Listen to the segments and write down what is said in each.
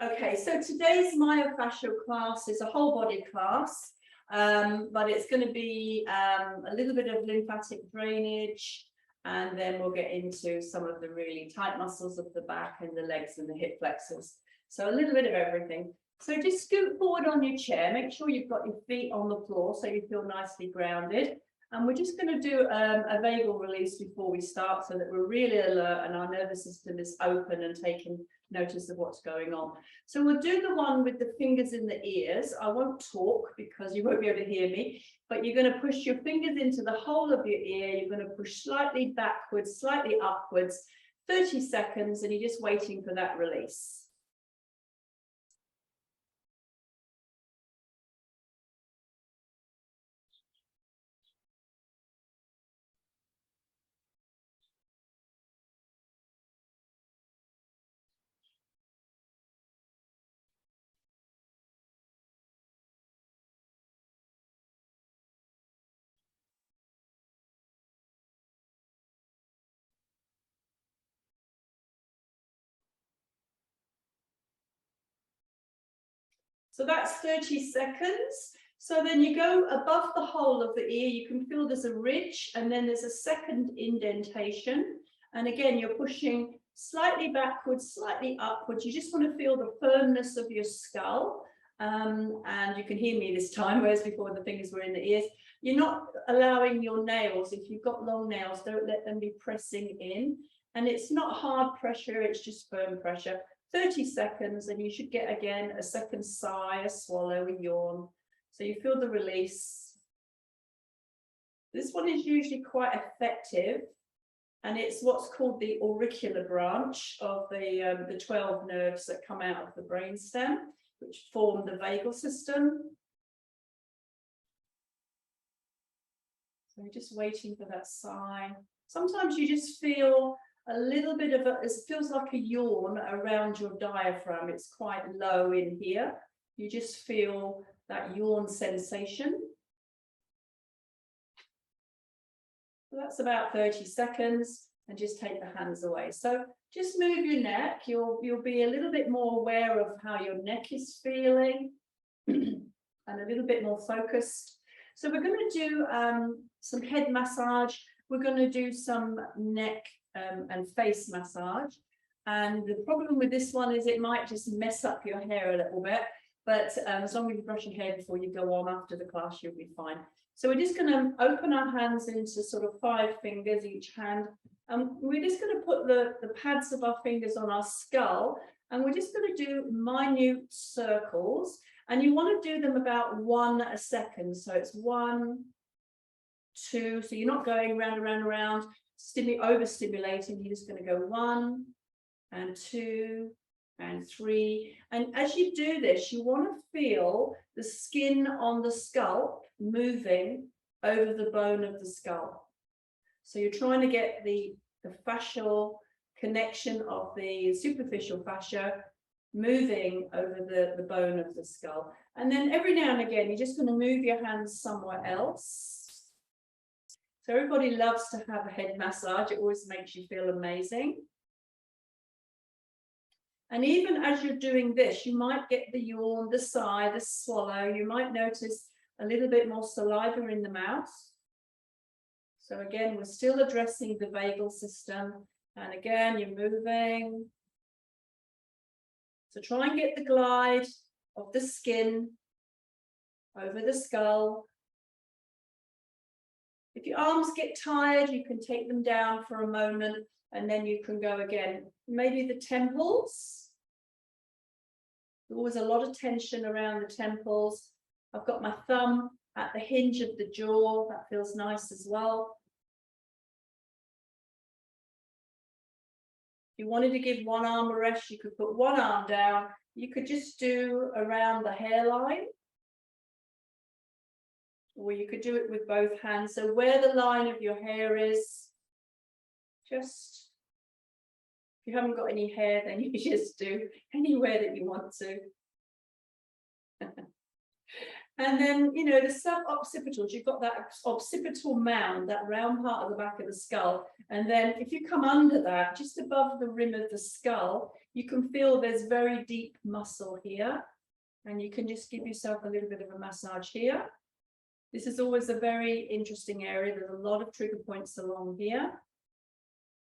Okay, so today's myofascial class is a whole body class, but it's going to be a little bit of lymphatic drainage, and then we'll get into some of the really tight muscles of the back and the legs and the hip flexors. So a little bit of everything. So just scoot forward on your chair, make sure you've got your feet on the floor so you feel nicely grounded. And we're just going to do a vagal release before we start so that we're really alert and our nervous system is open and taking notice of what's going on. So we'll do the one with the fingers in the ears. I won't talk because you won't be able to hear me, but you're going to push your fingers into the whole of your ear. You're going to push slightly backwards, slightly upwards, 30 seconds, and you're just waiting for that release. So that's 30 seconds. So then you go above the whole of the ear, you can feel there's a ridge and then there's a second indentation. And again, you're pushing slightly backwards, slightly upwards. You just want to feel the firmness of your skull. And you can hear me this time, whereas before the fingers were in the ears. You're not allowing your nails, if you've got long nails, don't let them be pressing in. And it's not hard pressure, it's just firm pressure. 30 seconds, and you should get again a second sigh, a swallow, a yawn. So you feel the release. This one is usually quite effective, and it's what's called the auricular branch of the 12 nerves that come out of the brainstem, which form the vagal system. So we're just waiting for that sigh. Sometimes you just feel a little bit of it feels like a yawn around your diaphragm. It's quite low in here. You just feel that yawn sensation. So that's about 30 seconds, and just take the hands away. So just move your neck. You'll be a little bit more aware of how your neck is feeling and a little bit more focused. So we're going to do some head massage. We're going to do some neck and face massage. And the problem with this one is it might just mess up your hair a little bit, but as long as you brush your hair before you go on after the class, you'll be fine. So we're just going to open our hands into sort of 5 fingers each hand. We're just going to put the pads of our fingers on our skull, and we're just going to do minute circles, and you want to do them about 1 a second. So it's 1, 2, so you're not going round and round and round, overstimulating. You're just going to go 1 and 2 and 3. And as you do this, you want to feel the skin on the scalp moving over the bone of the skull. So you're trying to get the fascial connection of the superficial fascia moving over the bone of the skull. And then every now and again, you're just going to move your hands somewhere else. So everybody loves to have a head massage. It always makes you feel amazing. And even as you're doing this, you might get the yawn, the sigh, the swallow. You might notice a little bit more saliva in the mouth. So again, we're still addressing the vagal system. And again, you're moving. So try and get the glide of the skin over the skull. If your arms get tired, you can take them down for a moment, and then you can go again. Maybe the temples. There's always a lot of tension around the temples. I've got my thumb at the hinge of the jaw. That feels nice as well. If you wanted to give one arm a rest, you could put one arm down. You could just do around the hairline, or you could do it with both hands. So where the line of your hair is, just, if you haven't got any hair, then you just do anywhere that you want to. And then, you know, the sub-occipitals, you've got that occipital mound, that round part of the back of the skull. And then if you come under that, just above the rim of the skull, you can feel there's very deep muscle here. And you can just give yourself a little bit of a massage here. This is always a very interesting area. There's a lot of trigger points along here.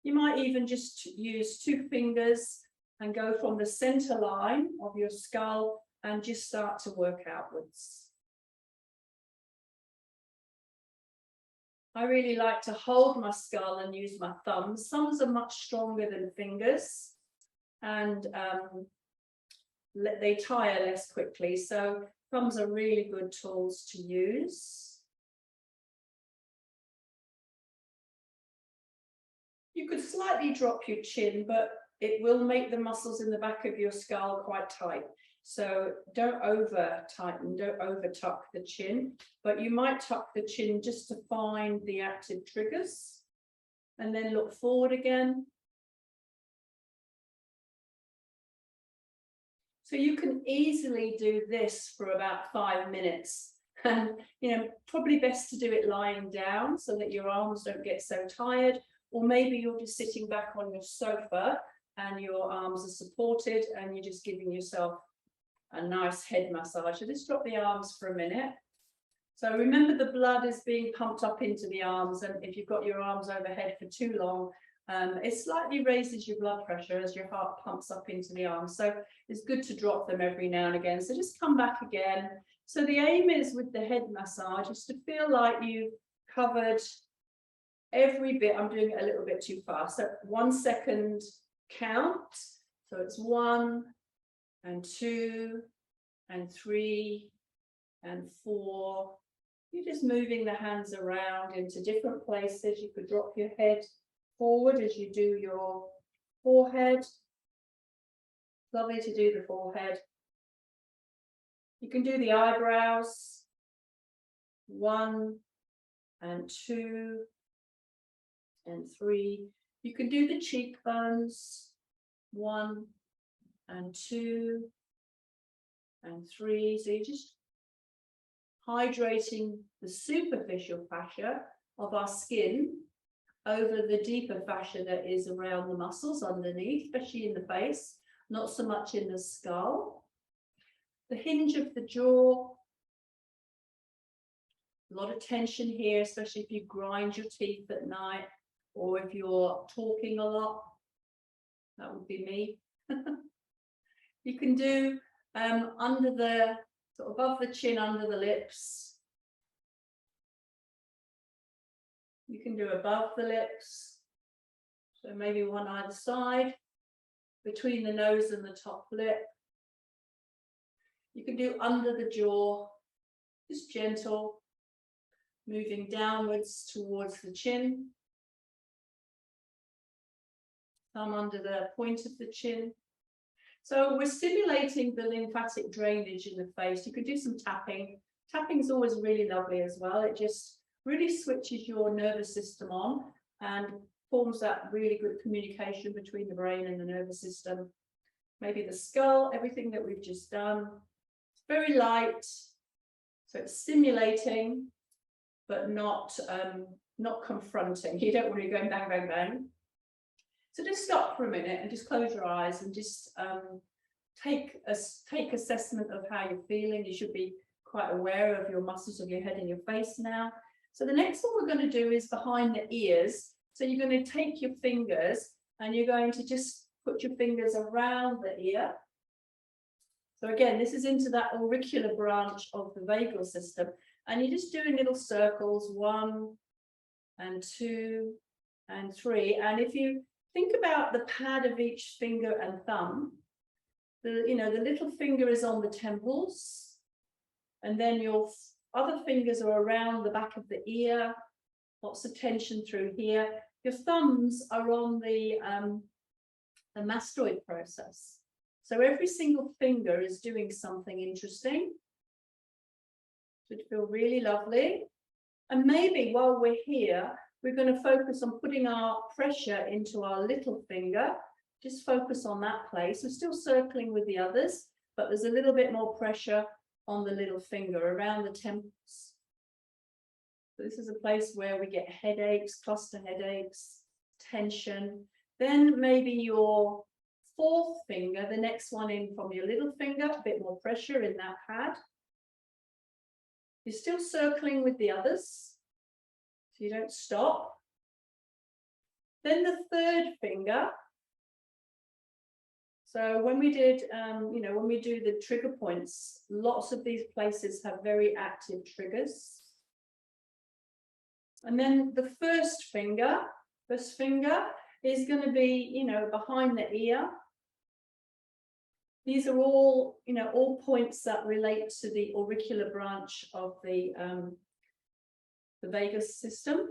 You might even just use 2 fingers and go from the center line of your skull and just start to work outwards. I really like to hold my skull and use my thumbs. Thumbs are much stronger than fingers, and they tire less quickly. So thumbs are really good tools to use. You could slightly drop your chin, but it will make the muscles in the back of your skull quite tight. So don't over tighten, don't over tuck the chin, but you might tuck the chin just to find the active triggers and then look forward again. So you can easily do this for about 5 minutes. And, you know, probably best to do it lying down so that your arms don't get so tired, or maybe you're just sitting back on your sofa and your arms are supported and you're just giving yourself a nice head massage. So just drop the arms for a minute. So remember, the blood is being pumped up into the arms, and if you've got your arms overhead for too long, it slightly raises your blood pressure as your heart pumps up into the arms. So it's good to drop them every now and again. So just come back again. So the aim is with the head massage is to feel like you've covered every bit. I'm doing it a little bit too fast. So 1 second count. So it's 1 and 2 and 3 and 4. You're just moving the hands around into different places. You could drop your head forward as you do your forehead. Lovely to do the forehead. You can do the eyebrows. 1 and 2 and 3. You can do the cheekbones. 1 and 2 and 3. So you're just hydrating the superficial fascia of our skin over the deeper fascia that is around the muscles underneath, especially in the face, not so much in the skull. The hinge of the jaw, a lot of tension here, especially if you grind your teeth at night or if you're talking a lot. That would be me. You can do under the, sort of above the chin, under the lips. You can do above the lips. So maybe one either side, between the nose and the top lip. You can do under the jaw, just gentle, moving downwards towards the chin. Thumb under the point of the chin. So we're stimulating the lymphatic drainage in the face. You could do some tapping. Tapping is always really lovely as well. It just really switches your nervous system on and forms that really good communication between the brain and the nervous system. Maybe the skull, everything that we've just done. It's very light, so it's stimulating, but not confronting. You don't want to be going bang, bang, bang. So just stop for a minute and just close your eyes and just take assessment of how you're feeling. You should be quite aware of your muscles of your head and your face now. So the next one we're going to do is behind the ears. So you're going to take your fingers and you're going to just put your fingers around the ear. So again, this is into that auricular branch of the vagal system. And you're just doing little circles, 1 and 2 and 3. And if you think about the pad of each finger and thumb, the little finger is on the temples, and then your other fingers are around the back of the ear, lots of tension through here. Your thumbs are on the mastoid process. So every single finger is doing something interesting. It would feel really lovely. And maybe while we're here, we're going to focus on putting our pressure into our little finger. Just focus on that place. We're still circling with the others, but there's a little bit more pressure on the little finger around the temples. This is a place where we get headaches, cluster headaches, tension. Then maybe your fourth finger, the next one in from your little finger, a bit more pressure in that pad. You're still circling with the others, so you don't stop. Then the third finger. So when we did, when we do the trigger points, lots of these places have very active triggers. And then the first finger is going to be, behind the ear. These are all, all points that relate to the auricular branch of the vagus system.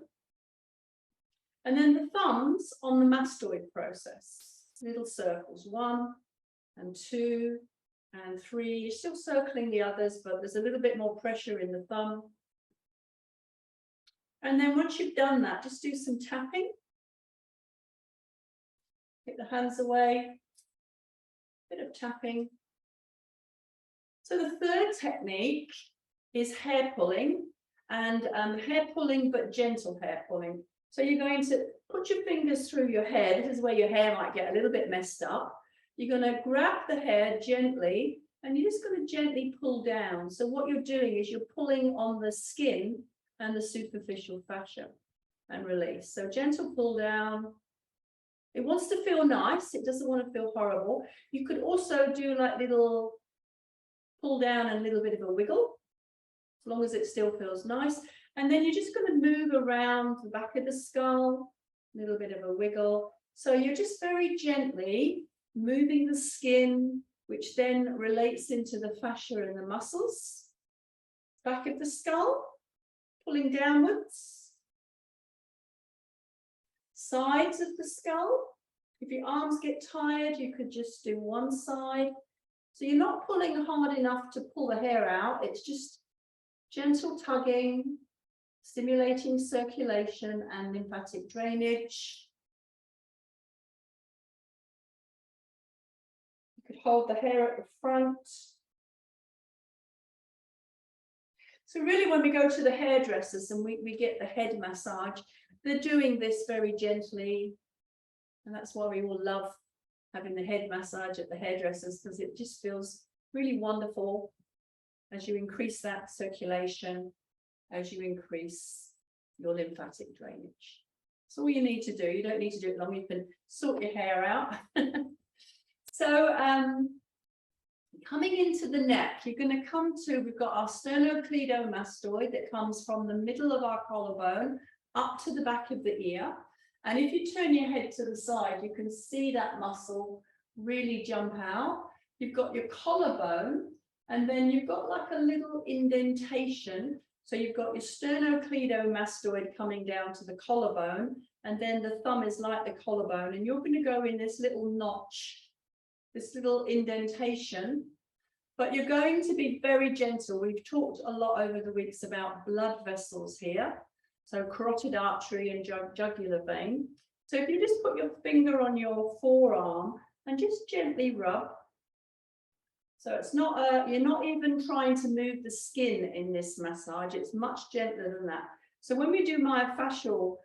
And then the thumbs on the mastoid process, little circles, 1 and 2 and 3. You're still circling the others, but there's a little bit more pressure in the thumb. And then once you've done that, just do some tapping. Get the hands away, bit of tapping. So the third technique is hair pulling, and hair pulling, but gentle hair pulling. So you're going to put your fingers through your hair. This is where your hair might get a little bit messed up. You're going to grab the hair gently, and you're just going to gently pull down. So what you're doing is you're pulling on the skin and the superficial fascia and release. So gentle pull down. It wants to feel nice. It doesn't want to feel horrible. You could also do like little pull down and a little bit of a wiggle, as long as it still feels nice. And then you're just going to move around the back of the skull, a little bit of a wiggle. So you're just very gently moving the skin, which then relates into the fascia and the muscles. Back of the skull, pulling downwards. Sides of the skull. If your arms get tired, you could just do one side. So you're not pulling hard enough to pull the hair out. It's just gentle tugging, stimulating circulation and lymphatic drainage. You could hold the hair at the front. So really, when we go to the hairdressers and we get the head massage, they're doing this very gently. And that's why we all love having the head massage at the hairdressers, because it just feels really wonderful as you increase that circulation, as you increase your lymphatic drainage. That's all you need to do. You don't need to do it long. You can sort your hair out. So coming into the neck, you're going to come to, we've got our sternocleidomastoid that comes from the middle of our collarbone up to the back of the ear. And if you turn your head to the side, you can see that muscle really jump out. You've got your collarbone, and then you've got like a little indentation. So you've got your sternocleidomastoid coming down to the collarbone, and then the thumb is like the collarbone, and you're going to go in this little notch, this little indentation, but you're going to be very gentle. We've talked a lot over the weeks about blood vessels here. So carotid artery and jugular vein. So if you just put your finger on your forearm and just gently rub. So it's not, you're not even trying to move the skin in this massage. It's much gentler than that. So when we do myofascial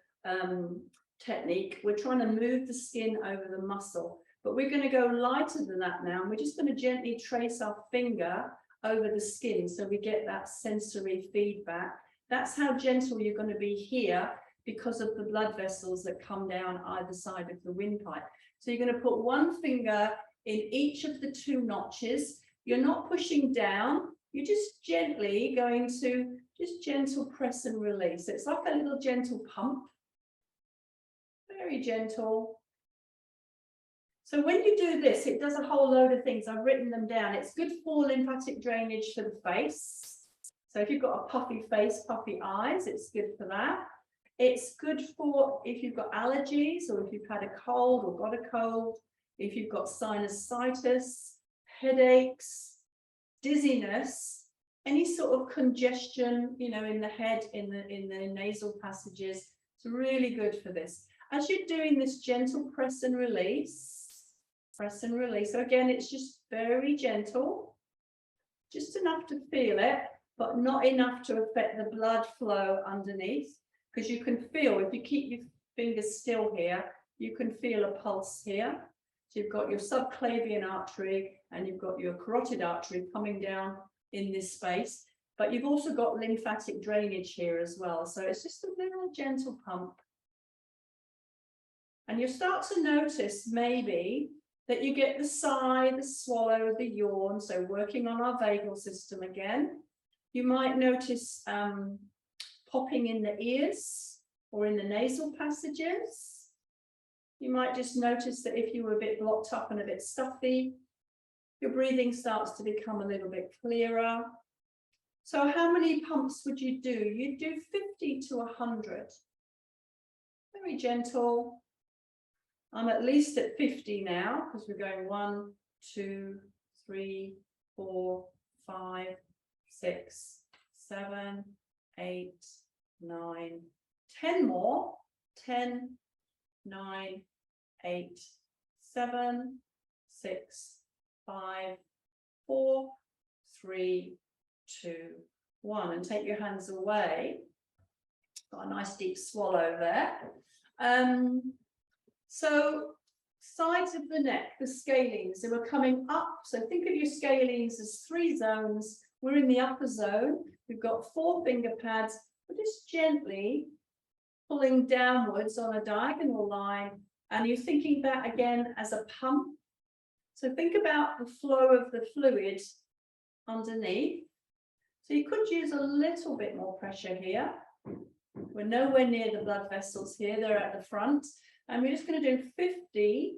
technique, we're trying to move the skin over the muscle, but we're going to go lighter than that now. And we're just going to gently trace our finger over the skin so we get that sensory feedback. That's how gentle you're going to be here because of the blood vessels that come down either side of the windpipe. So you're going to put one finger in each of the two notches. You're not pushing down. You're just gently going to just gentle press and release. So it's like a little gentle pump. Very gentle. So when you do this, it does a whole load of things. I've written them down. It's good for lymphatic drainage for the face. So if you've got a puffy face, puffy eyes, it's good for that. It's good for if you've got allergies, or if you've had a cold or got a cold, if you've got sinusitis, headaches, dizziness, any sort of congestion, in the head, in the nasal passages. It's really good for this. As you're doing this gentle press and release. So again, it's just very gentle. just enough to feel it, but not enough to affect the blood flow underneath, because you can feel, if you keep your fingers still here, you can feel a pulse here. So you've got your subclavian artery and you've got your carotid artery coming down in this space, but you've also got lymphatic drainage here as well. So it's just a little gentle pump. And you'll start to notice maybe that you get the sigh, the swallow, the yawn. So working on our vagal system again. You might notice popping in the ears or in the nasal passages. You might just notice that if you were a bit blocked up and a bit stuffy, your breathing starts to become a little bit clearer. So how many pumps would you do? You'd do 50 to 100. Very gentle. I'm at least at 50 now, because we're going 1, 2, 3, 4, 5, 6, 7, 8, 9, 10 more. 10, 9, 8, 7, 6, 5, 4, 3, 2, 1. And take your hands away. Got a nice deep swallow there. So sides of the neck, the scalenes, they were coming up. So think of your scalenes as 3 zones. We're in the upper zone. We've got 4 finger pads. We're just gently pulling downwards on a diagonal line. And you're thinking that again as a pump. So think about the flow of the fluid underneath. So you could use a little bit more pressure here. We're nowhere near the blood vessels here. They're at the front. And we're just going to do 50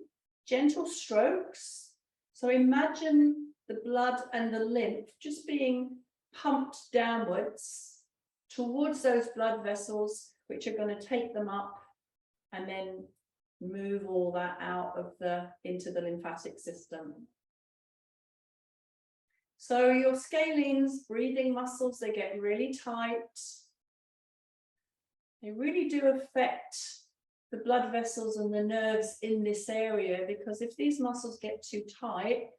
gentle strokes. So imagine the blood and the lymph just being pumped downwards towards those blood vessels, which are going to take them up and then move all that out of into the lymphatic system. So your scalenes, breathing muscles, they get really tight. They really do affect the blood vessels and the nerves in this area, because if these muscles get too tight,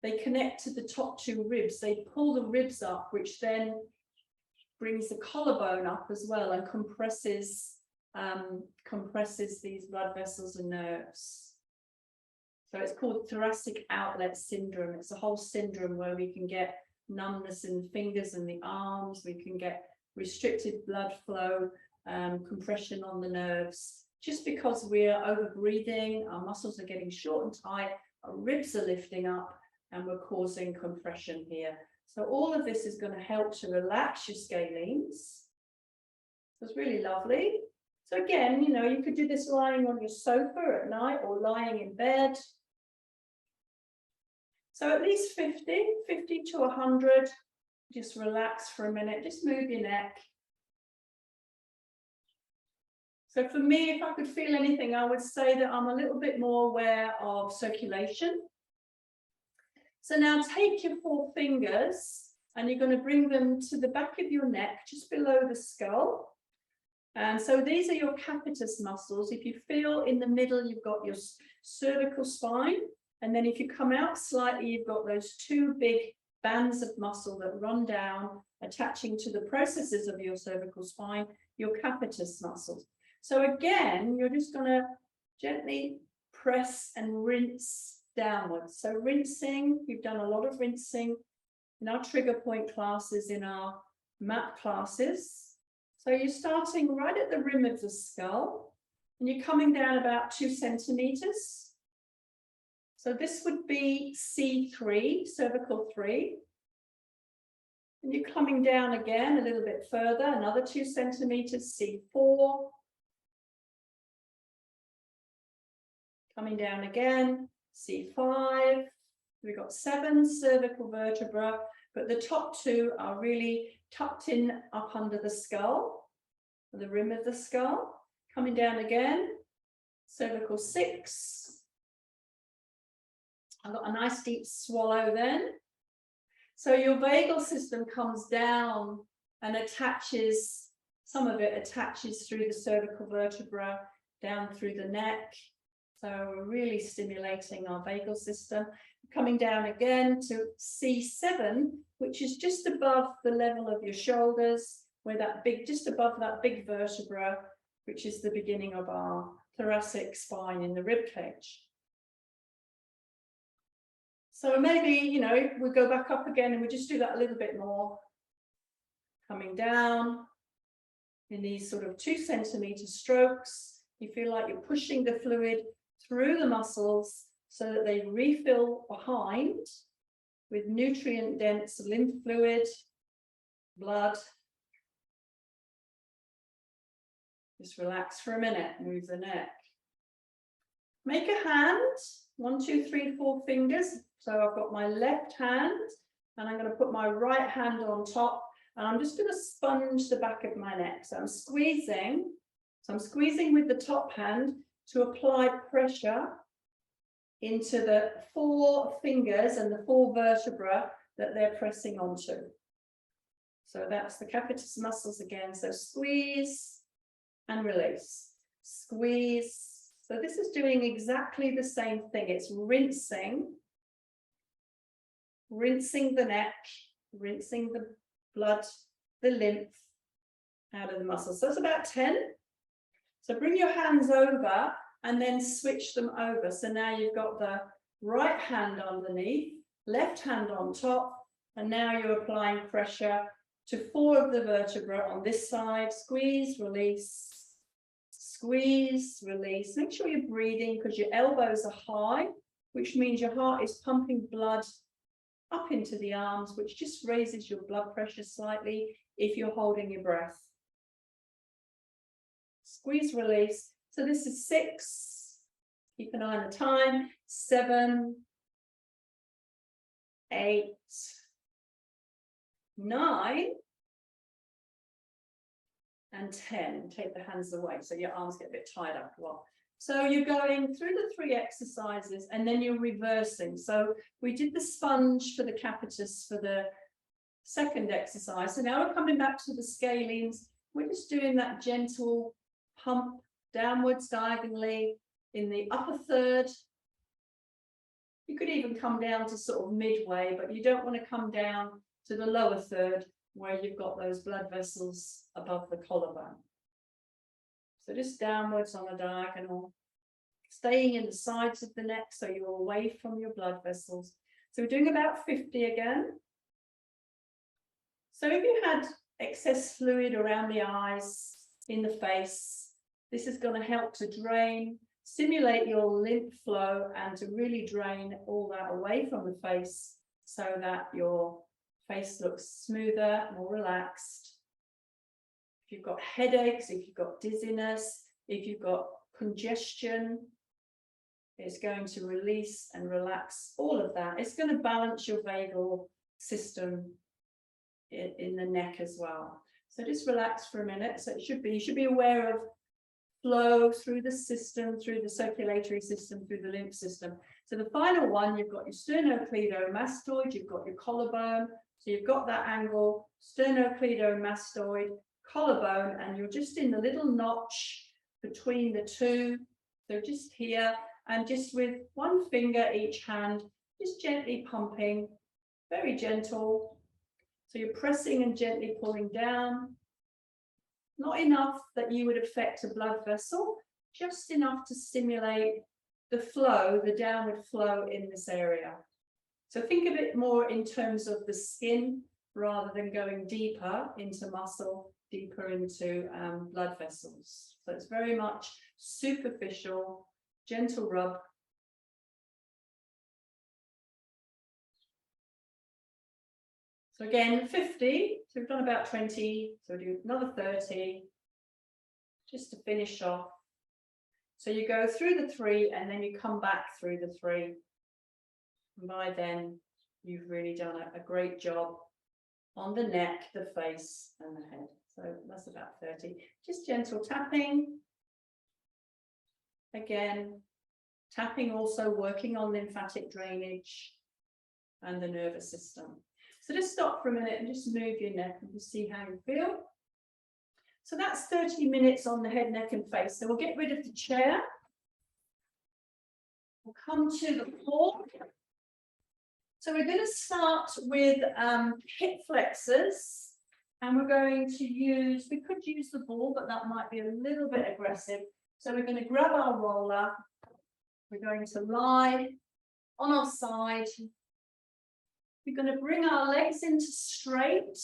they connect to the top 2 ribs. They pull the ribs up, which then brings the collarbone up as well and compresses these blood vessels and nerves. So it's called thoracic outlet syndrome. It's a whole syndrome where we can get numbness in the fingers and the arms. We can get restricted blood flow, compression on the nerves. Just because we're over breathing, our muscles are getting short and tight, our ribs are lifting up, and we're causing compression here. So all of this is going to help to relax your scalenes. So it's really lovely. So again, you know, you could do this lying on your sofa at night or lying in bed. So at least 50 to 100. Just relax for a minute, just move your neck. So for me, if I could feel anything, I would say that I'm a little bit more aware of circulation. So now take your 4 fingers and you're going to bring them to the back of your neck, just below the skull. And so these are your capitis muscles. If you feel in the middle, you've got your cervical spine. And then if you come out slightly, you've got those 2 big bands of muscle that run down, attaching to the processes of your cervical spine, your capitis muscles. So again, you're just going to gently press and rinse downwards. So rinsing, we've done a lot of rinsing in our trigger point classes, in our mat classes. So you're starting right at the rim of the skull and you're coming down about 2 centimeters. So this would be C3, cervical 3. And you're coming down again a little bit further, another 2 centimeters, C4. Coming down again, C5. We've got 7 cervical vertebrae, but the top 2 are really tucked in up under the skull, the rim of the skull. Coming down again, cervical 6. I've got a nice deep swallow then. So your vagal system comes down and attaches, some of it attaches through the cervical vertebra, down through the neck. So we're really stimulating our vagal system. coming down again to C7, which is just above the level of your shoulders, where that big, just above that big vertebra, which is the beginning of our thoracic spine in the rib cage. So maybe, you know, we go back up again and we just do that a little bit more. Coming down in these sort of 2 centimeter strokes. You feel like you're pushing the fluid through the muscles so that they refill behind with nutrient-dense lymph fluid, blood. Just relax for a minute, move the neck. Make a hand, 1, 2, 3, 4 fingers. So I've got my left hand and I'm going to put my right hand on top and I'm just going to sponge the back of my neck. So I'm squeezing with the top hand to apply pressure into the 4 fingers and the 4 vertebrae that they're pressing onto. So that's the capitis muscles again. So squeeze and release, squeeze. So this is doing exactly the same thing. It's rinsing the neck, rinsing the blood, the lymph out of the muscles. So that's about 10. So bring your hands over and then switch them over. So now you've got the right hand underneath, left hand on top, and now you're applying pressure to 4 of the vertebrae on this side. Squeeze, release, squeeze, release. Make sure you're breathing because your elbows are high, which means your heart is pumping blood up into the arms, which just raises your blood pressure slightly if you're holding your breath. Squeeze, release. So this is 6. Keep an eye on the time. 7, 8, 9, and 10. Take the hands away so your arms get a bit tied up. Well, so you're going through the 3 exercises and then you're reversing. So we did the sponge for the capitis for the second exercise. So now we're coming back to the scalenes. We're just doing that gentle pump downwards diagonally in the upper third. You could even come down to sort of midway, but you don't want to come down to the lower third where you've got those blood vessels above the collarbone. So just downwards on a diagonal, staying in the sides of the neck so you're away from your blood vessels. So we're doing about 50 again. So if you had excess fluid around the eyes, in the face, this is going to help to drain, stimulate your lymph flow and to really drain all that away from the face so that your face looks smoother, more relaxed. If you've got headaches, if you've got dizziness, if you've got congestion, it's going to release and relax all of that. It's going to balance your vagal system in the neck as well. So just relax for a minute. So you should be aware of flow through the system, through the circulatory system, through the lymph system. So the final one, you've got your sternocleidomastoid, you've got your collarbone. So you've got that angle, sternocleidomastoid, collarbone, and you're just in the little notch between the 2. So just here, and just with 1 finger each hand, just gently pumping, very gentle. So you're pressing and gently pulling down. Not enough that you would affect a blood vessel, just enough to stimulate the flow, the downward flow in this area. So think of it more in terms of the skin rather than going deeper into muscle, deeper into blood vessels. So it's very much superficial, gentle rub. So again, 50, so we've done about 20, so we'll do another 30, just to finish off. So you go through the 3 and then you come back through the 3. And by then, you've really done a great job on the neck, the face, and the head. So that's about 30. Just gentle tapping. Again, tapping also working on lymphatic drainage and the nervous system. So just stop for a minute and just move your neck and just see how you feel. So that's 30 minutes on the head, neck, and face. So we'll get rid of the chair. We'll come to the floor. So we're going to start with hip flexors, and we're going to use, we could use the ball, but that might be a little bit aggressive. So we're going to grab our roller, we're going to lie on our side. We're going to bring our legs into straight,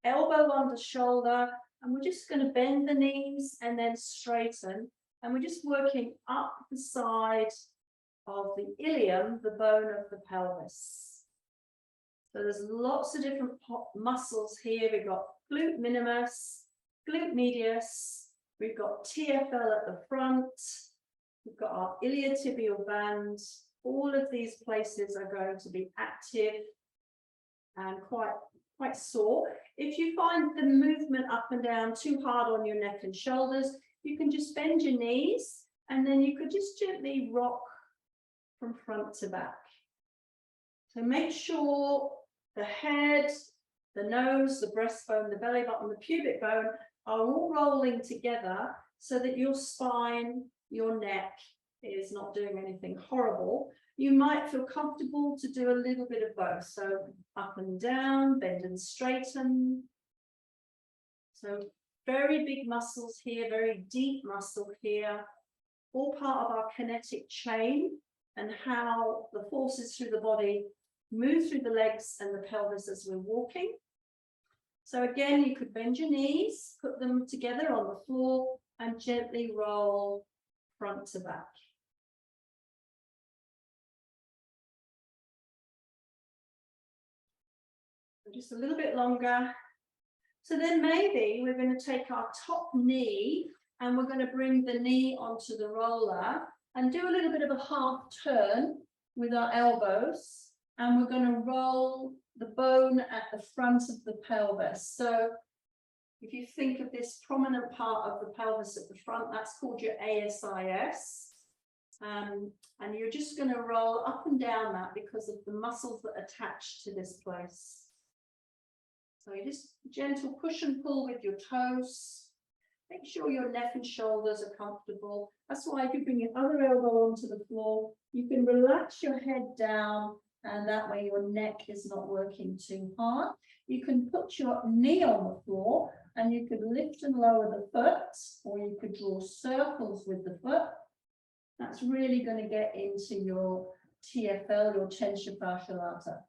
elbow under shoulder, and we're just going to bend the knees and then straighten. And we're just working up the side of the ilium, the bone of the pelvis. So there's lots of different muscles here. We've got glute minimus, glute medius, we've got TFL at the front, we've got our iliotibial band. All of these places are going to be active and quite sore. If you find the movement up and down too hard on your neck and shoulders, you can just bend your knees, and then you could just gently rock from front to back. So make sure the head, the nose, the breastbone, the belly button, the pubic bone are all rolling together so that your spine, your neck is not doing anything horrible. You might feel comfortable to do a little bit of both. So up and down, bend and straighten. So very big muscles here, very deep muscle here, all part of our kinetic chain and how the forces through the body move through the legs and the pelvis as we're walking. So again, you could bend your knees, put them together on the floor, and gently roll front to back. Just a little bit longer. So then maybe we're going to take our top knee and we're going to bring the knee onto the roller and do a little bit of a half turn with our elbows. And we're going to roll the bone at the front of the pelvis. So if you think of this prominent part of the pelvis at the front, that's called your ASIS. And you're just going to roll up and down that because of the muscles that attach to this place. So you just gentle push and pull with your toes. Make sure your neck and shoulders are comfortable. That's why if you bring your other elbow onto the floor, you can relax your head down, and that way your neck is not working too hard. You can put your knee on the floor and you could lift and lower the foot, or you could draw circles with the foot. That's really going to get into your TFL, your tensor fasciae lata.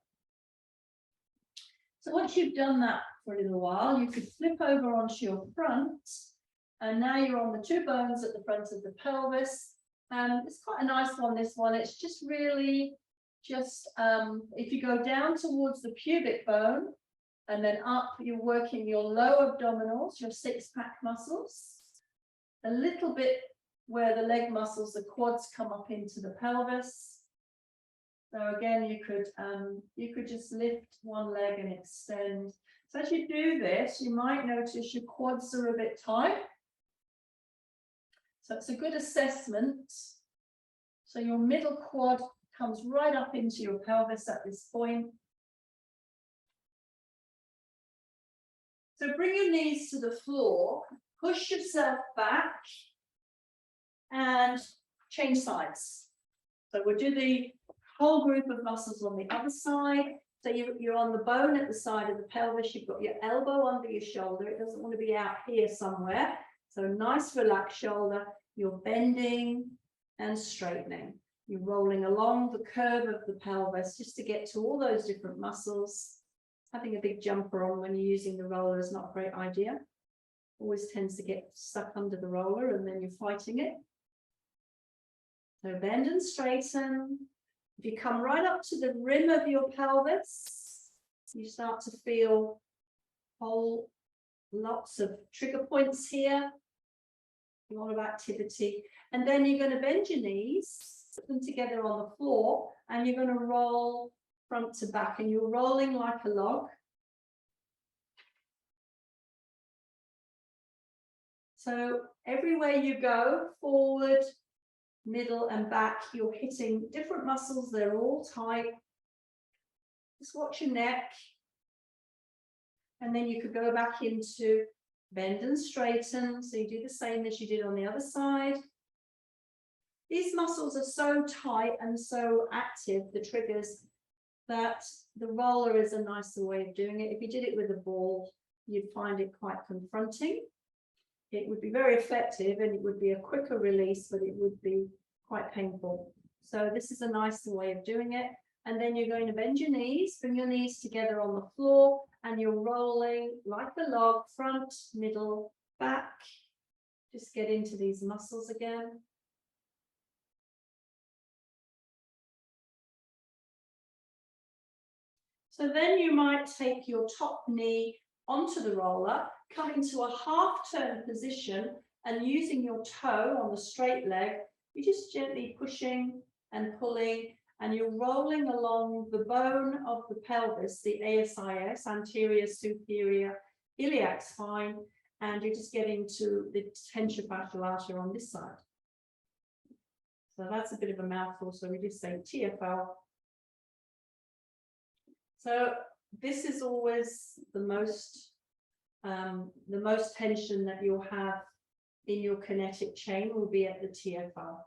So once you've done that for a little while, you could flip over onto your front, and now you're on the two bones at the front of the pelvis. And it's quite a nice one, this one. It's just really if you go down towards the pubic bone and then up, you're working your lower abdominals, your six-pack muscles, a little bit where the leg muscles, the quads come up into the pelvis. So again, you could just lift one leg and extend. So as you do this, you might notice your quads are a bit tight. So it's a good assessment. So your middle quad comes right up into your pelvis at this point. So bring your knees to the floor, push yourself back, and change sides. So we'll do the whole group of muscles on the other side. So you're on the bone at the side of the pelvis, you've got your elbow under your shoulder, it doesn't want to be out here somewhere. So nice relaxed shoulder, you're bending and straightening. You're rolling along the curve of the pelvis just to get to all those different muscles. Having a big jumper on when you're using the roller is not a great idea. Always tends to get stuck under the roller and then you're fighting it. So bend and straighten. If you come right up to the rim of your pelvis, you start to feel lots of trigger points here, a lot of activity. And then you're going to bend your knees, put them together on the floor, and you're going to roll front to back, and you're rolling like a log. So everywhere you go, forward, middle and back, you're hitting different muscles. They're all tight. Just watch your neck. And then you could go back into bend and straighten. So you do the same as you did on the other side. These muscles are so tight and so active, the triggers, that the roller is a nicer way of doing it. If you did it with a ball, you'd find it quite confronting. It would be very effective and it would be a quicker release, but it would be quite painful. So this is a nicer way of doing it. And then you're going to bend your knees, bring your knees together on the floor, and you're rolling like a log, front, middle, back. Just get into these muscles again. So then you might take your top knee onto the roller, come into a half turn position, and using your toe on the straight leg, you're just gently pushing and pulling, and you're rolling along the bone of the pelvis, the ASIS, anterior superior iliac spine, and you're just getting to the tension fascial artery on this side. So that's a bit of a mouthful, so we just say TFL. So this is always the most tension that you'll have in your kinetic chain will be at the TFL.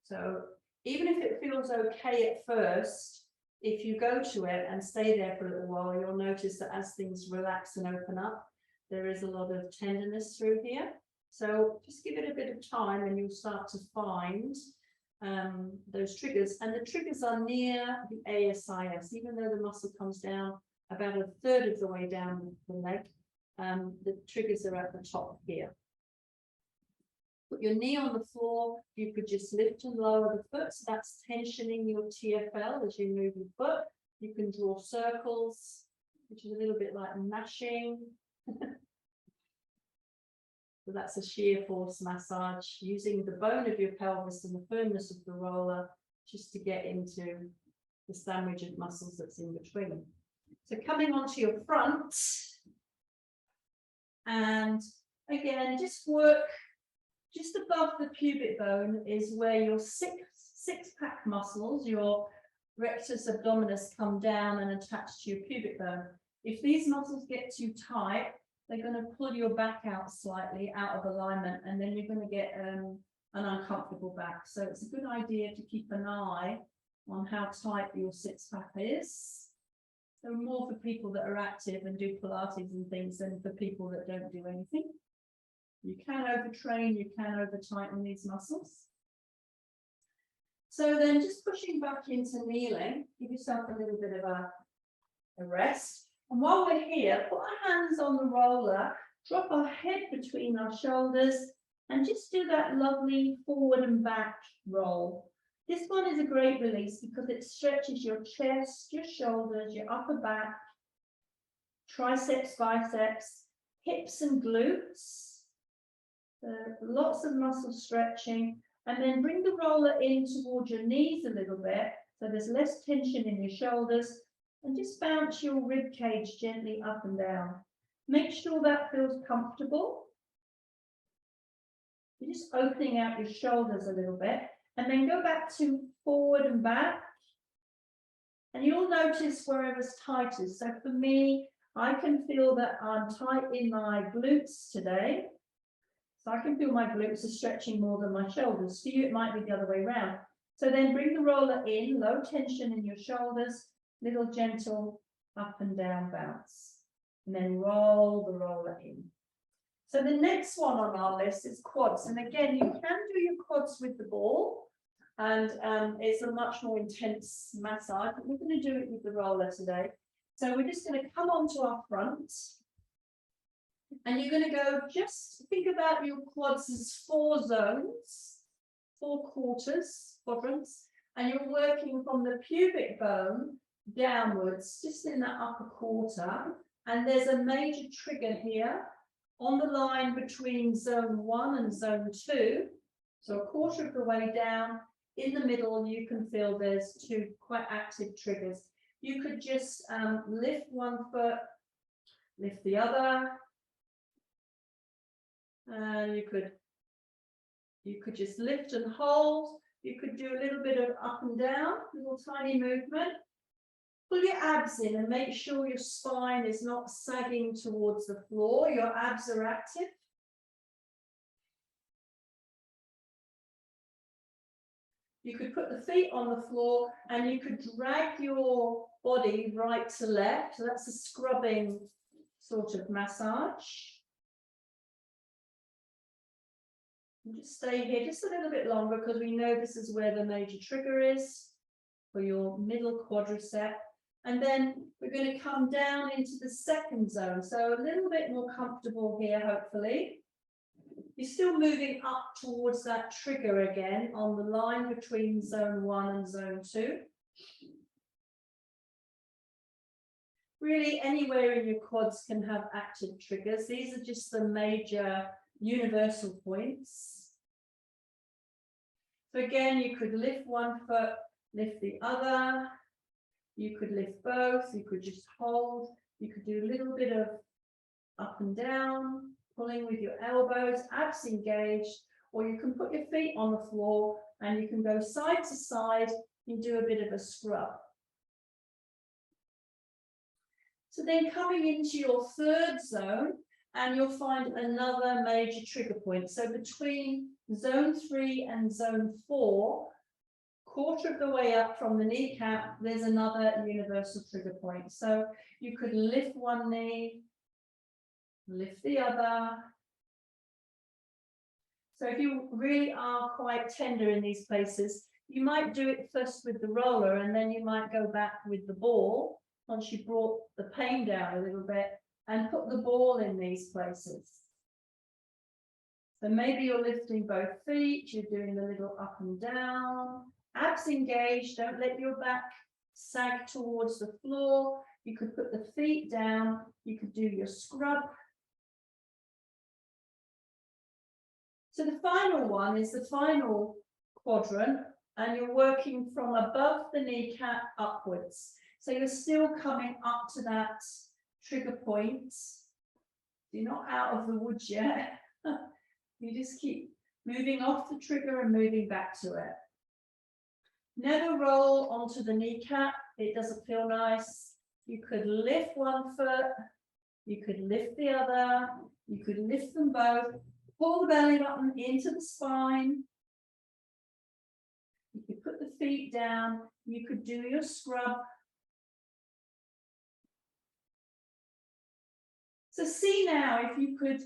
So even if it feels okay at first, if you go to it and stay there for a little while, you'll notice that as things relax and open up, there is a lot of tenderness through here. So just give it a bit of time and you'll start to find those triggers. And the triggers are near the ASIS, even though the muscle comes down about a third of the way down the leg, the triggers are at the top here. Put your knee on the floor. You could just lift and lower the foot. So that's tensioning your TFL as you move your foot. You can draw circles, which is a little bit like mashing. So that's a shear force massage, using the bone of your pelvis and the firmness of the roller just to get into the sandwich of muscles that's in between. So coming onto your front, and again, just work just above the pubic bone is where your six-pack muscles, your rectus abdominis, come down and attach to your pubic bone. If these muscles get too tight, they're going to pull your back out slightly out of alignment, and then you're going to get an uncomfortable back. So it's a good idea to keep an eye on how tight your six-pack is. So more for people that are active and do Pilates and things than for people that don't do anything. You can overtrain, you can over-tighten these muscles. So then just pushing back into kneeling, give yourself a little bit of a rest. And while we're here, put our hands on the roller, drop our head between our shoulders, and just do that lovely forward and back roll. This one is a great release because it stretches your chest, your shoulders, your upper back, triceps, biceps, hips and glutes. Lots of muscle stretching, and then bring the roller in towards your knees a little bit so there's less tension in your shoulders, and just bounce your rib cage gently up and down. Make sure that feels comfortable. You're just opening out your shoulders a little bit, and then go back to forward and back, and you'll notice wherever's tightest. So for me, I can feel that I'm tight in my glutes today. So I can feel my glutes are stretching more than my shoulders. For you, it might be the other way around. So then bring the roller in, low tension in your shoulders, little gentle up and down bounce. And then roll the roller in. So the next one on our list is quads. And again, you can do your quads with the ball. And it's a much more intense massage. But we're going to do it with the roller today. So we're just going to come onto our front. And you're going to go, just think about your quads as 4 zones, 4 quadrants, and you're working from the pubic bone downwards, just in that upper quarter. And there's a major trigger here on the line between zone 1 and zone 2. So a quarter of the way down, in the middle, you can feel there's 2 quite active triggers. You could just lift one foot, lift the other. And you could just lift and hold. You could do a little bit of up and down, little tiny movement. Pull your abs in and make sure your spine is not sagging towards the floor. Your abs are active. You could put the feet on the floor and you could drag your body right to left. So that's a scrubbing sort of massage. Just stay here just a little bit longer because we know this is where the major trigger is for your middle quadricep. And then we're going to come down into the second zone. So a little bit more comfortable here, hopefully. You're still moving up towards that trigger again on the line between zone 1 and zone 2. Really, anywhere in your quads can have active triggers. These are just the major universal points. So again, you could lift one foot, lift the other. You could lift both. You could just hold. You could do a little bit of up and down, pulling with your elbows, abs engaged, or you can put your feet on the floor and you can go side to side and do a bit of a scrub. So then coming into your third zone, and you'll find another major trigger point. So between zone 3 and zone 4, quarter of the way up from the kneecap, there's another universal trigger point. So you could lift one knee, lift the other. So if you really are quite tender in these places, you might do it first with the roller and then you might go back with the ball once you brought the pain down a little bit and put the ball in these places. So maybe you're lifting both feet, you're doing the little up and down, abs engaged, don't let your back sag towards the floor. You could put the feet down, you could do your scrub. So the final one is the final quadrant, and you're working from above the kneecap upwards. So you're still coming up to that trigger point. You're not out of the woods yet. You just keep moving off the trigger and moving back to it. Never roll onto the kneecap. It doesn't feel nice. You could lift one foot. You could lift the other. You could lift them both. Pull the belly button into the spine. You could put the feet down. You could do your scrub. So see now if you could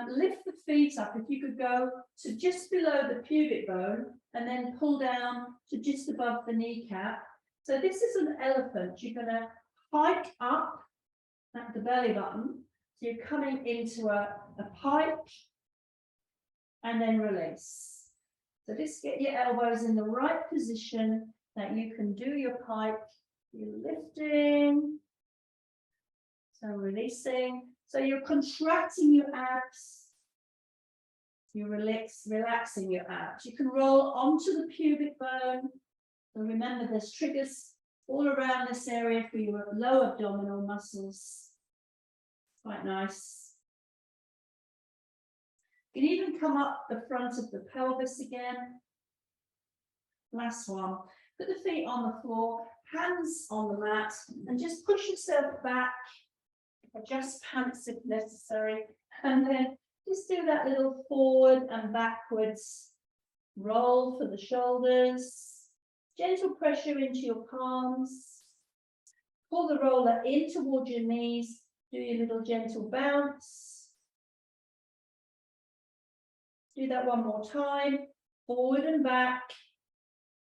lift the feet up, if you could go to just below the pubic bone and then pull down to just above the kneecap. So this is an elephant. You're going to hike up at the belly button. So you're coming into a pike and then release. So just get your elbows in the right position that you can do your pike. You're lifting. So releasing. So you're contracting your abs. You're relaxing your abs. You can roll onto the pubic bone. So remember, there's triggers all around this area for your lower abdominal muscles. Quite nice. You can even come up the front of the pelvis again. Last one. Put the feet on the floor, hands on the mat, and just push yourself back. Adjust pants if necessary, and then just do that little forward and backwards roll for the shoulders. Gentle pressure into your palms. Pull the roller in towards your knees. Do your little gentle bounce. Do that one more time. Forward and back.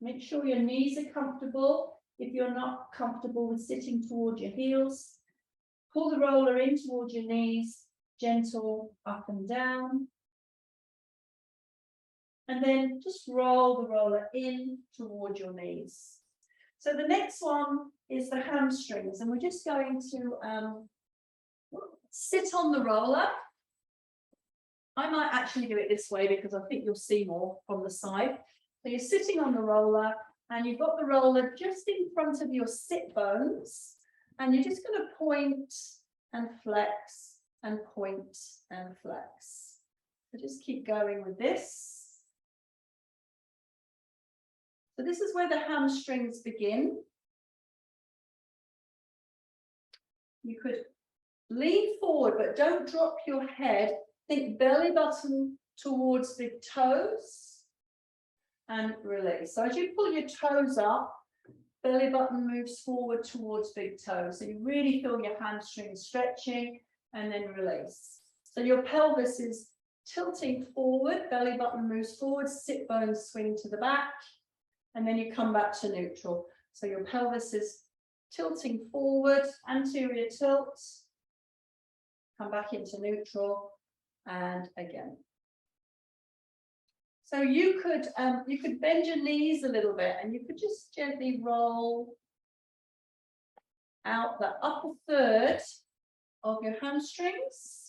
Make sure your knees are comfortable. If you're not comfortable with sitting towards your heels, pull the roller in towards your knees, gentle up and down. And then just roll the roller in towards your knees. So the next one is the hamstrings, and we're just going to sit on the roller. I might actually do it this way because I think you'll see more from the side. So you're sitting on the roller and you've got the roller just in front of your sit bones. And you're just going to point and flex and point and flex. So just keep going with this. So this is where the hamstrings begin. You could lean forward, but don't drop your head. Think belly button towards the toes. and release. So as you pull your toes up, belly button moves forward towards big toe. So you really feel your hamstrings stretching and then release. So your pelvis is tilting forward, belly button moves forward, sit bones swing to the back, and then you come back to neutral. So your pelvis is tilting forward, anterior tilt, come back into neutral, and again. So you could bend your knees a little bit, and you could just gently roll out the upper third of your hamstrings.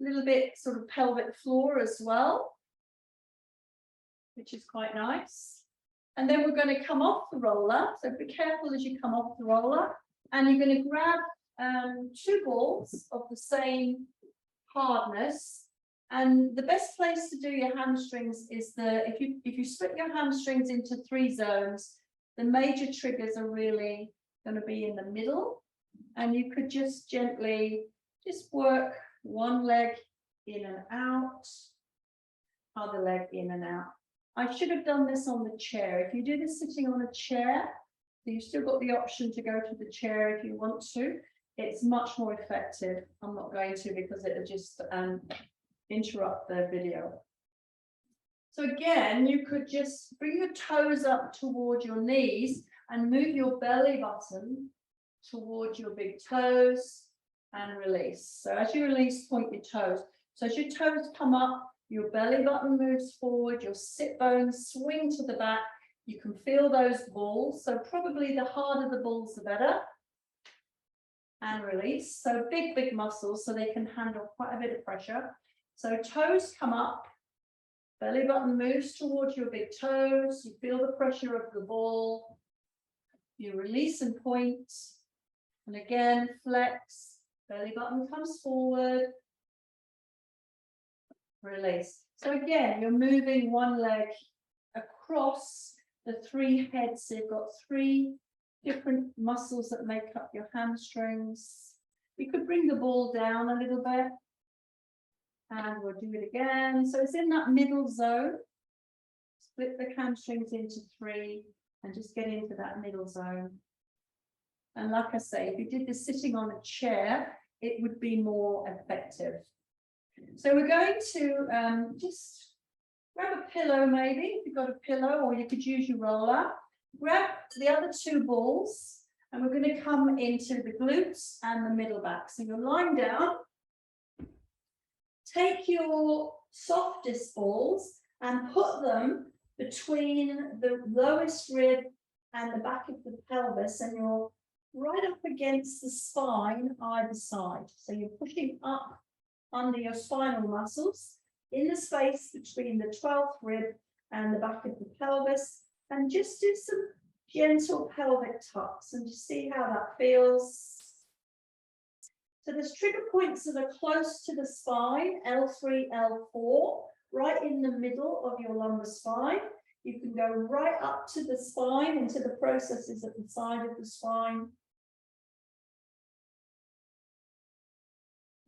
A little bit sort of pelvic floor as well, which is quite nice. And then we're going to come off the roller. So be careful as you come off the roller, and you're going to grab 2 balls of the same hardness. And the best place to do your hamstrings is if you split your hamstrings into 3 zones, the major triggers are really going to be in the middle, and you could just gently work one leg in and out, other leg in and out. I should have done this on the chair. If you do this sitting on a chair, you've still got the option to go to the chair if you want to. It's much more effective. I'm not going to, because it'll just interrupt the video. So again, you could just bring your toes up toward your knees and move your belly button toward your big toes and release. So as you release, point your toes. So as your toes come up, your belly button moves forward, your sit bones swing to the back. You can feel those balls. So probably the harder the balls, the better. And release. So big muscles, so they can handle quite a bit of pressure. So toes come up, belly button moves towards your big toes. You feel the pressure of the ball. You release and point. And again, flex. Belly button comes forward. Release. So again, you're moving one leg across the 3 heads. So you've got 3 different muscles that make up your hamstrings. You could bring the ball down a little bit, and we'll do it again. So it's in that middle zone. Split the hamstrings into 3 and just get into that middle zone. And like I say, if you did this sitting on a chair, it would be more effective. So we're going to just grab a pillow, maybe, if you've got a pillow, or you could use your roller. Grab the other 2 balls, and we're going to come into the glutes and the middle back. So you're lying down. Take your softest balls and put them between the lowest rib and the back of the pelvis, and you're right up against the spine either side. So you're pushing up under your spinal muscles in the space between the 12th rib and the back of the pelvis, and just do some gentle pelvic tucks and just see how that feels. So there's trigger points that are close to the spine, L3, L4, right in the middle of your lumbar spine. You can go right up to the spine, into the processes at the side of the spine.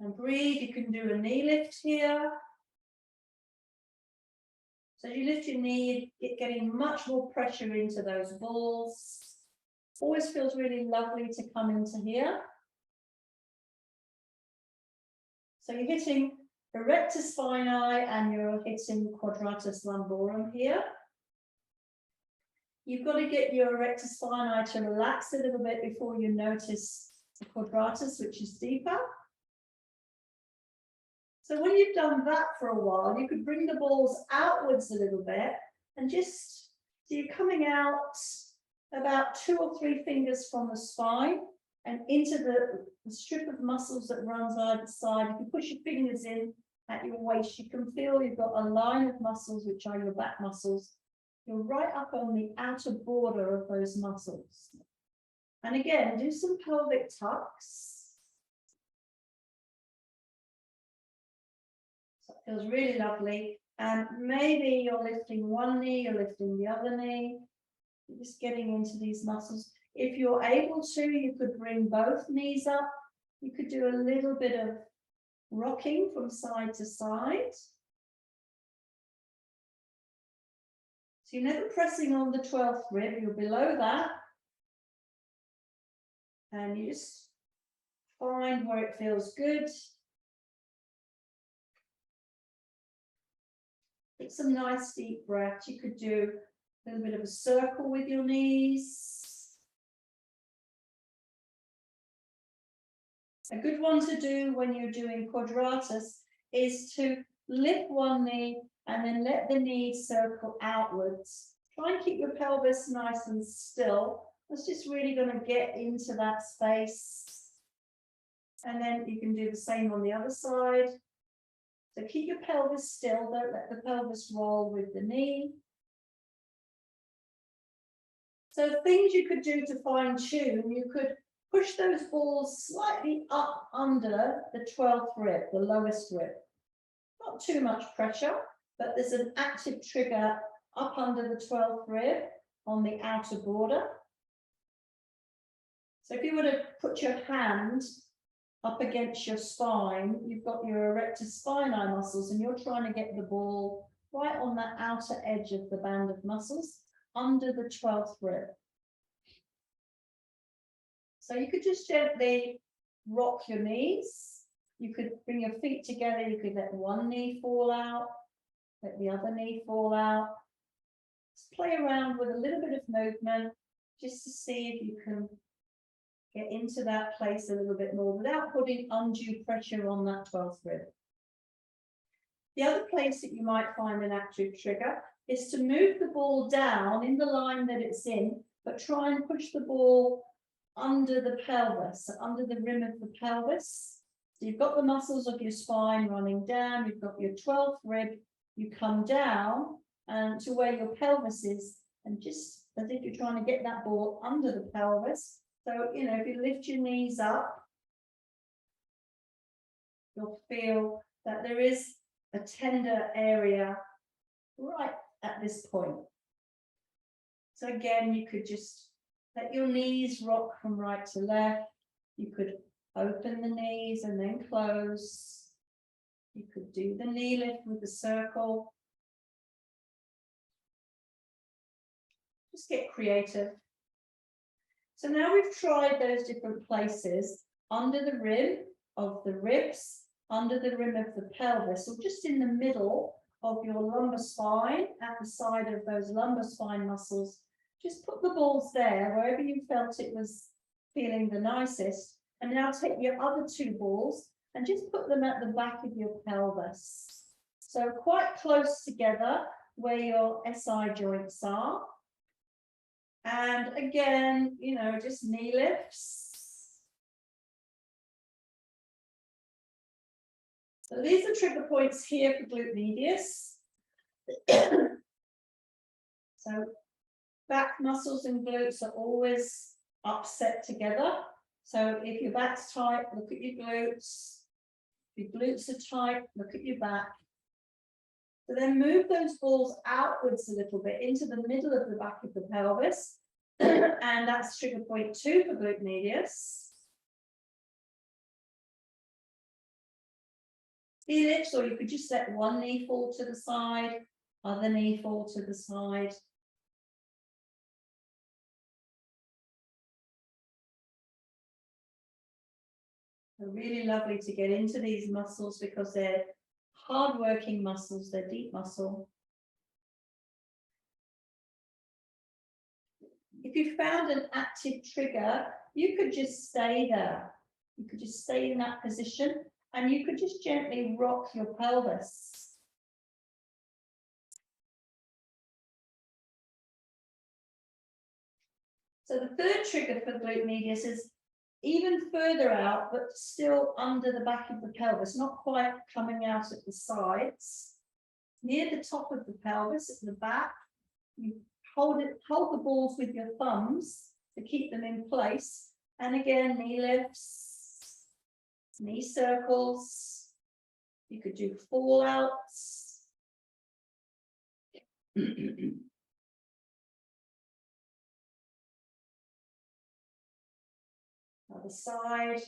And breathe. You can do a knee lift here. So you lift your knee, getting much more pressure into those balls. Always feels really lovely to come into here. So you're hitting erector spinae and you're hitting quadratus lumborum here. You've got to get your erector spinae to relax a little bit before you notice the quadratus, which is deeper. So when you've done that for a while, you could bring the balls outwards a little bit and just, so you're coming out about 2 or 3 fingers from the spine and into the strip of muscles that runs either side. If you push your fingers in at your waist, you can feel you've got a line of muscles, which are your back muscles. You're right up on the outer border of those muscles. And again, do some pelvic tucks. Feels really lovely. And maybe you're lifting one knee, you're lifting the other knee. You're just getting into these muscles. If you're able to, you could bring both knees up. You could do a little bit of rocking from side to side. So you're never pressing on the 12th rib, you're below that. And you just find where it feels good. Take some nice deep breaths. You could do a little bit of a circle with your knees. A good one to do when you're doing quadratus is to lift one knee and then let the knee circle outwards. Try and keep your pelvis nice and still. That's just really going to get into that space. And then you can do the same on the other side. So keep your pelvis still, don't let the pelvis roll with the knee. So things you could do to fine tune, you could push those balls slightly up under the 12th rib, the lowest rib. Not too much pressure, but there's an active trigger up under the 12th rib on the outer border. So if you were to put your hand up against your spine, you've got your erector spinae muscles and you're trying to get the ball right on that outer edge of the band of muscles under the 12th rib. So you could just gently rock your knees. You could bring your feet together. You could let one knee fall out, let the other knee fall out. Just play around with a little bit of movement just to see if you can get into that place a little bit more without putting undue pressure on that 12th rib. The other place that you might find an active trigger is to move the ball down in the line that it's in, but try and push the ball under the pelvis, under the rim of the pelvis. So you've got the muscles of your spine running down, you've got your 12th rib, you come down and to where your pelvis is, and just as if you're trying to get that ball under the pelvis. So, you know, if you lift your knees up, you'll feel that there is a tender area right at this point. So again, you could just let your knees rock from right to left. You could open the knees and then close. You could do the knee lift with the circle. Just get creative. So now we've tried those different places under the rim of the ribs, under the rim of the pelvis, or just in the middle of your lumbar spine, at the side of those lumbar spine muscles. Just put the balls there, wherever you felt it was feeling the nicest. And now take your other two balls and just put them at the back of your pelvis. So quite close together where your SI joints are. And again, you know, just knee lifts. So these are trigger points here for glute medius. So back muscles and glutes are always upset together. So if your back's tight, look at your glutes. If your glutes are tight, look at your back. So then move those balls outwards a little bit into the middle of the back of the pelvis. And that's trigger point 2 for glute medius. Helix, or you could just let one knee fall to the side, other knee fall to the side. They're really lovely to get into these muscles because they're hard-working muscles, they're deep muscle. If you found an active trigger, you could just stay there. You could just stay in that position and you could just gently rock your pelvis. So the third trigger for glute medius is even further out, but still under the back of the pelvis, not quite coming out at the sides. Near the top of the pelvis, at the back, you hold the balls with your thumbs to keep them in place. And again, knee lifts, knee circles. You could do fall outs. Other side.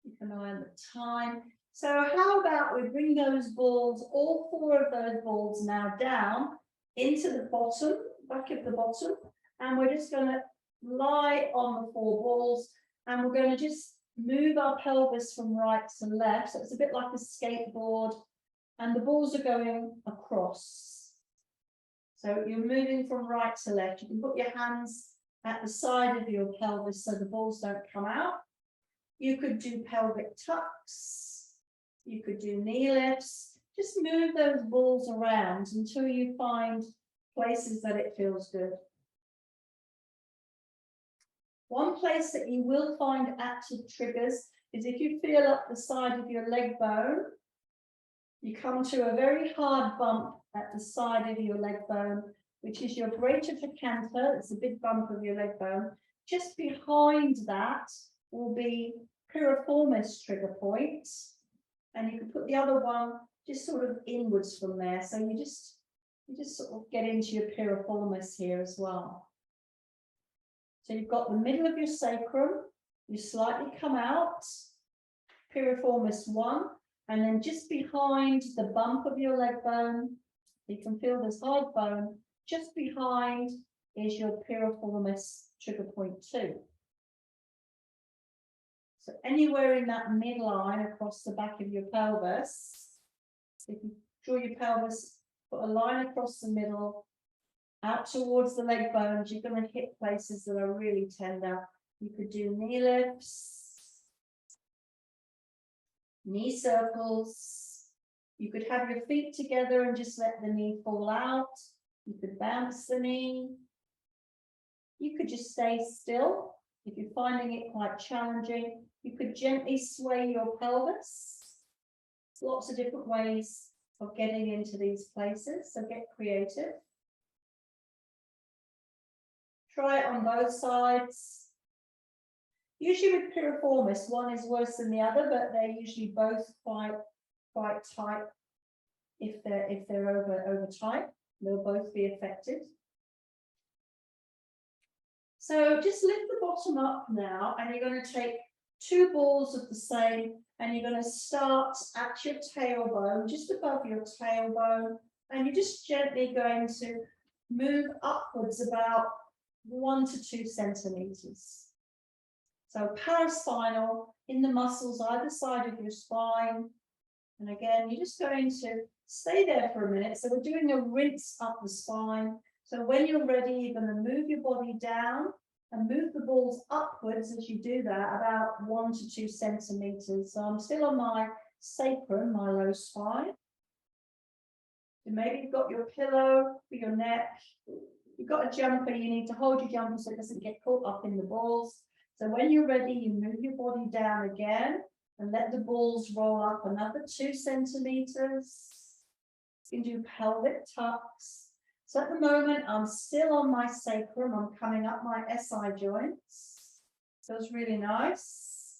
Keep an eye on the time. So how about we bring those balls, all 4 of those balls now down into the bottom, back of the bottom, and we're just going to lie on the 4 balls, and we're going to just move our pelvis from right to left. So it's a bit like a skateboard, and the balls are going across. So you're moving from right to left. You can put your hands at the side of your pelvis so the balls don't come out. You could do pelvic tucks. You could do knee lifts. Just move those balls around until you find places that it feels good. One place that you will find active triggers is if you feel up the side of your leg bone, you come to a very hard bump at the side of your leg bone, which is your greater trochanter. It's a big bump of your leg bone. Just behind that will be piriformis trigger point, and you can put the other one just sort of inwards from there. So you just sort of get into your piriformis here as well. So you've got the middle of your sacrum, you slightly come out, piriformis 1, and then just behind the bump of your leg bone, you can feel this hard bone, just behind is your piriformis trigger point 2. So anywhere in that midline across the back of your pelvis, if you draw your pelvis, put a line across the middle, out towards the leg bones, you're going to hit places that are really tender. You could do knee lifts, knee circles. You could have your feet together and just let the knee fall out. You could bounce the knee. You could just stay still. If you're finding it quite challenging, you could gently sway your pelvis. There's lots of different ways of getting into these places, so get creative. Try it on both sides. Usually with piriformis, one is worse than the other, but they're usually both quite tight. If they're over tight, they'll both be affected. So just lift the bottom up now, and you're going to take 2 balls of the same, and you're going to start at your tailbone, just above your tailbone, and you're just gently going to move upwards about 1 to 2 centimeters. So paraspinal in the muscles either side of your spine. And again, you're just going to stay there for a minute. So we're doing a rinse up the spine. So when you're ready, you're going to move your body down and move the balls upwards as you do that, about 1 to 2 centimeters. So I'm still on my sacrum, my low spine. And maybe you've got your pillow for your neck. You've got a jumper, you need to hold your jumper so it doesn't get caught up in the balls. So when you're ready, you move your body down again and let the balls roll up another 2 centimeters. You can do pelvic tucks. So at the moment, I'm still on my sacrum. I'm coming up my SI joints. Feels really nice.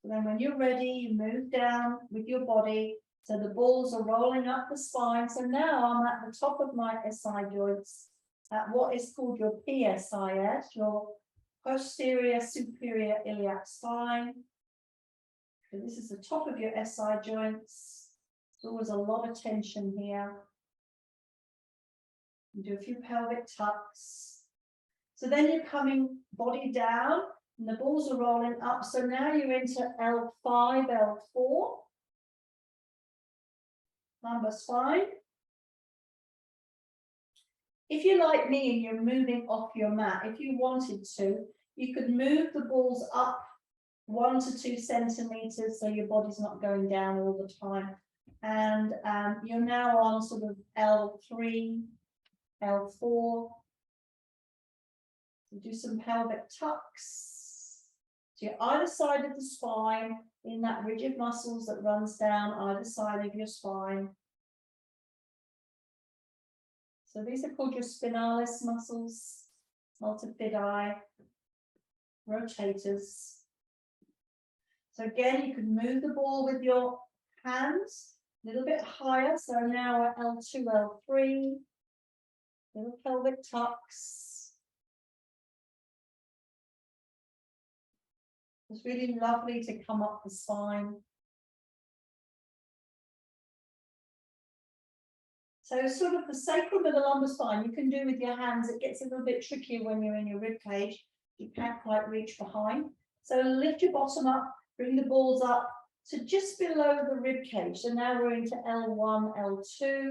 So then when you're ready, you move down with your body. So the balls are rolling up the spine. So now I'm at the top of my SI joints at what is called your PSIS, your posterior superior iliac spine. So this is the top of your SI joints. There's always a lot of tension here. You do a few pelvic tucks. So then you're coming body down and the balls are rolling up. So now you're into L5, L4. Lumbar spine. If you're like me and you're moving off your mat, if you wanted to, you could move the balls up 1 to 2 centimeters so your body's not going down all the time. And you're now on sort of L3, L4. So do some pelvic tucks. So you're either side of the spine in that rigid muscles that runs down either side of your spine. So these are called your spinalis muscles, multifidi, rotators. So again, you can move the ball with your hands a little bit higher. So now we're L2, L3, little pelvic tucks. It's really lovely to come up the spine. So sort of the sacrum of the lumbar spine, you can do with your hands. It gets a little bit trickier when you're in your rib cage. You can't quite reach behind. So lift your bottom up, bring the balls up to just below the rib cage. So now we're into L1, L2.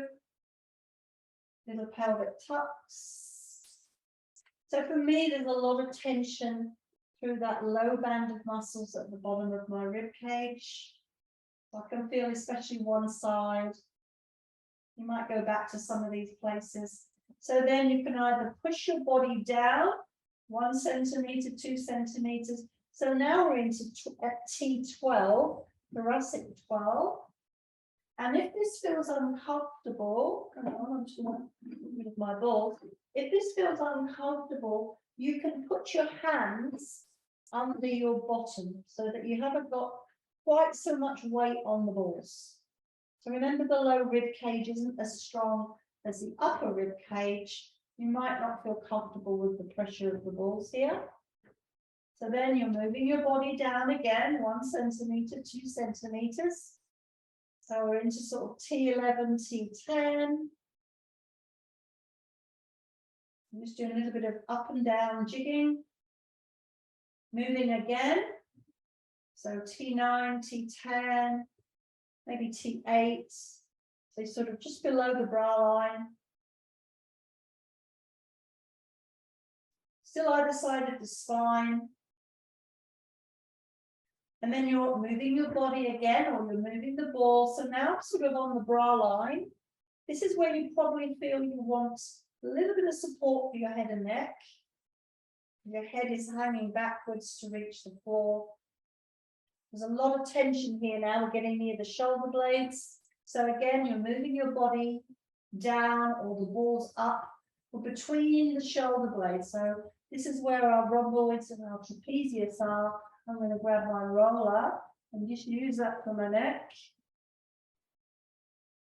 Little pelvic tucks. So for me, there's a lot of tension through that low band of muscles at the bottom of my rib cage. I can feel especially one side. You might go back to some of these places. So then you can either push your body down 1 centimeter, 2 centimeters. So now we're into T12, thoracic 12. And if this feels uncomfortable, come on, I'm just going to get rid of my balls. If this feels uncomfortable, you can put your hands under your bottom so that you haven't got quite so much weight on the balls. So remember, the low rib cage isn't as strong as the upper rib cage. You might not feel comfortable with the pressure of the balls here. So then you're moving your body down again, 1 centimeter, 2 centimeters. So we're into sort of T11, T10. I'm just doing a little bit of up and down jigging. Moving again. So T9, T10, maybe T8. So sort of just below the bra line. Still either side of the spine. And then you're moving your body again, or you're moving the ball. So now sort of on the bra line. This is where you probably feel you want a little bit of support for your head and neck. Your head is hanging backwards to reach the floor. There's a lot of tension here now. We're getting near the shoulder blades. So again, you're moving your body down or the balls up or between the shoulder blades. So this is where our rhomboids and our trapezius are. I'm going to grab my roller and just use that for my neck.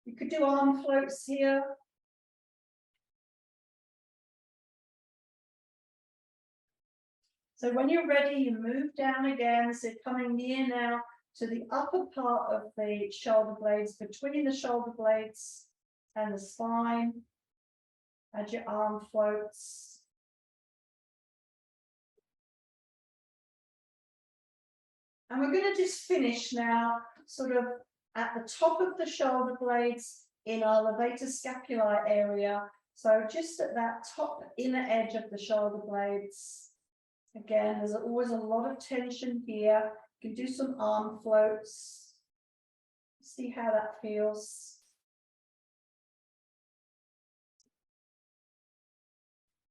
You could do arm floats here. So when you're ready, you move down again. So coming near now to the upper part of the shoulder blades, between the shoulder blades and the spine. Add your arm floats. And we're going to just finish now sort of at the top of the shoulder blades in our levator scapulae area. So just at that top inner edge of the shoulder blades. Again, there's always a lot of tension here. You can do some arm floats. See how that feels.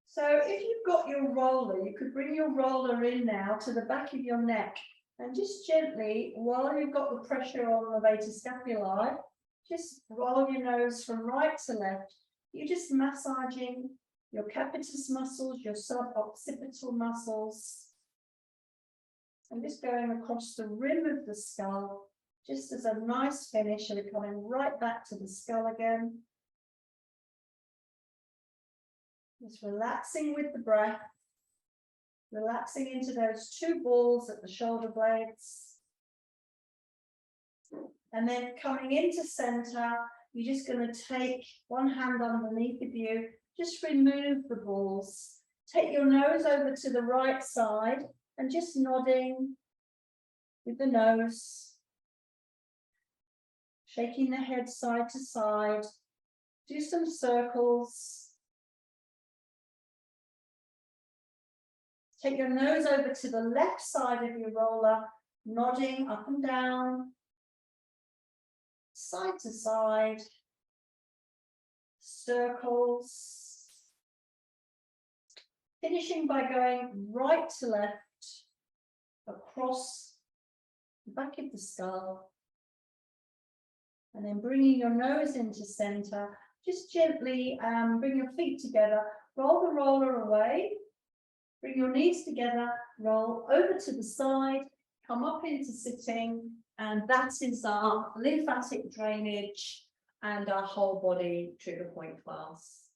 So if you've got your roller, you could bring your roller in now to the back of your neck. And just gently, while you've got the pressure on the levator scapulae, just roll your nose from right to left. You're just massaging your capitis muscles, your suboccipital muscles. And just going across the rim of the skull, just as a nice finish, and coming right back to the skull again. Just relaxing with the breath. Relaxing into those two balls at the shoulder blades. And then coming into center, you're just going to take one hand underneath of you, just remove the balls. Take your nose over to the right side and just nodding with the nose. Shaking the head side to side. Do some circles. Take your nose over to the left side of your roller, nodding up and down, side to side, circles. Finishing by going right to left, across the back of the skull. And then bringing your nose into center, just gently bring your feet together, roll the roller away. Bring your knees together, roll over to the side, come up into sitting, and that is our lymphatic drainage and our whole body trigger point class.